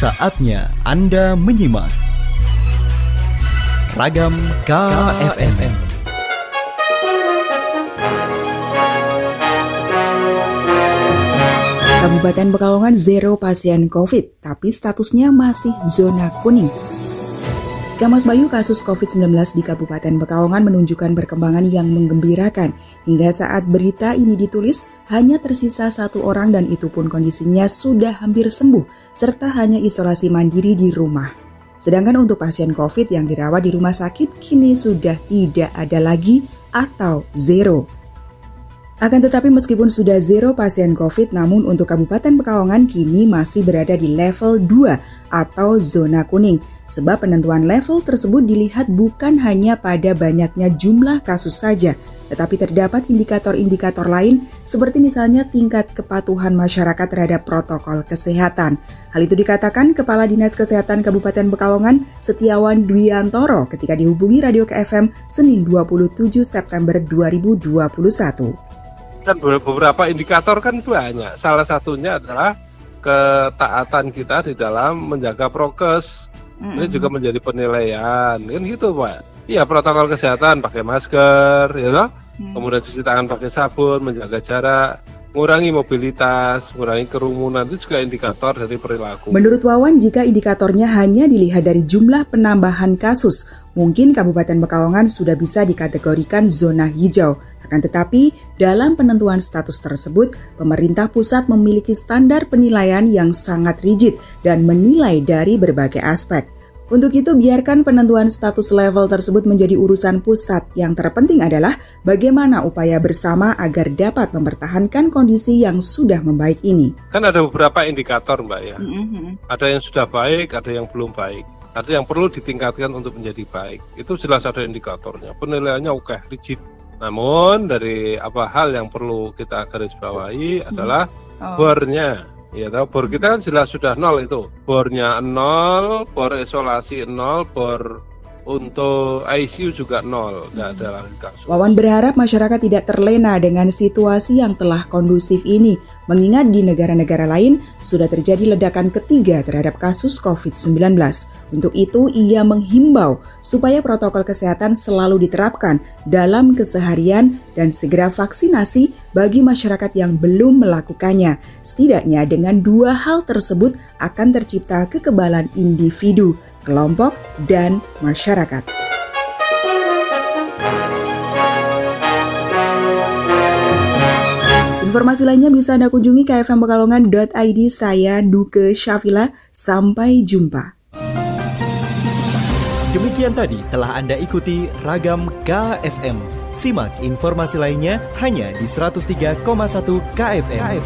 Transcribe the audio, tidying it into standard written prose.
Saatnya Anda menyimak Ragam KFM. Kabupaten Pekalongan zero pasien COVID, tapi statusnya masih zona kuning. Kamas Bayu, kasus COVID-19 di Kabupaten Pekalongan menunjukkan perkembangan yang menggembirakan. Hingga saat berita ini ditulis, hanya tersisa 1 orang dan itu pun kondisinya sudah hampir sembuh, serta hanya isolasi mandiri di rumah. Sedangkan untuk pasien COVID yang dirawat di rumah sakit, kini sudah tidak ada lagi atau zero. Akan tetapi meskipun sudah zero pasien COVID, namun untuk Kabupaten Pekalongan kini masih berada di level 2 atau zona kuning. Sebab penentuan level tersebut dilihat bukan hanya pada banyaknya jumlah kasus saja, tetapi terdapat indikator-indikator lain seperti misalnya tingkat kepatuhan masyarakat terhadap protokol kesehatan. Hal itu dikatakan Kepala Dinas Kesehatan Kabupaten Pekalongan, Setiawan Dwiantoro ketika dihubungi Radio KFM Senin 27 September 2021. Kan beberapa indikator kan banyak. Salah satunya adalah ketaatan kita di dalam menjaga prokes. Ini juga menjadi penilaian. Kan gitu, Pak. Iya, protokol kesehatan, pakai masker, ya toh? Kemudian cuci tangan pakai sabun, menjaga jarak, mengurangi mobilitas, mengurangi kerumunan, itu juga indikator dari perilaku. Menurut Wawan, jika indikatornya hanya dilihat dari jumlah penambahan kasus, mungkin Kabupaten Pekalongan sudah bisa dikategorikan zona hijau. Akan tetapi, dalam penentuan status tersebut, pemerintah pusat memiliki standar penilaian yang sangat rigid dan menilai dari berbagai aspek. Untuk itu, biarkan penentuan status level tersebut menjadi urusan pusat. Yang terpenting adalah bagaimana upaya bersama agar dapat mempertahankan kondisi yang sudah membaik ini. Kan ada beberapa indikator, Mbak ya. Ada yang sudah baik, ada yang belum baik. Ada yang perlu ditingkatkan untuk menjadi baik. Itu jelas ada indikatornya. Penilaiannya rigid. Namun dari hal yang perlu kita garis bawahi adalah bornya. Ya, bor kita kan jelas sudah 0 itu. Bornya 0, bor isolasi 0, bor untuk ICU juga 0, nggak ada lagi kasus. Wawan berharap masyarakat tidak terlena dengan situasi yang telah kondusif ini, mengingat di negara-negara lain sudah terjadi ledakan ketiga terhadap kasus COVID-19. Untuk itu, ia menghimbau supaya protokol kesehatan selalu diterapkan dalam keseharian dan segera vaksinasi bagi masyarakat yang belum melakukannya. Setidaknya dengan 2 hal tersebut akan tercipta kekebalan individu, kelompok, dan masyarakat. Informasi lainnya bisa Anda kunjungi kfmpekalongan.id. Saya Duke Syafila. Sampai jumpa. Demikian tadi telah Anda ikuti Ragam KFM. Simak informasi lainnya hanya di 103,1 KFM.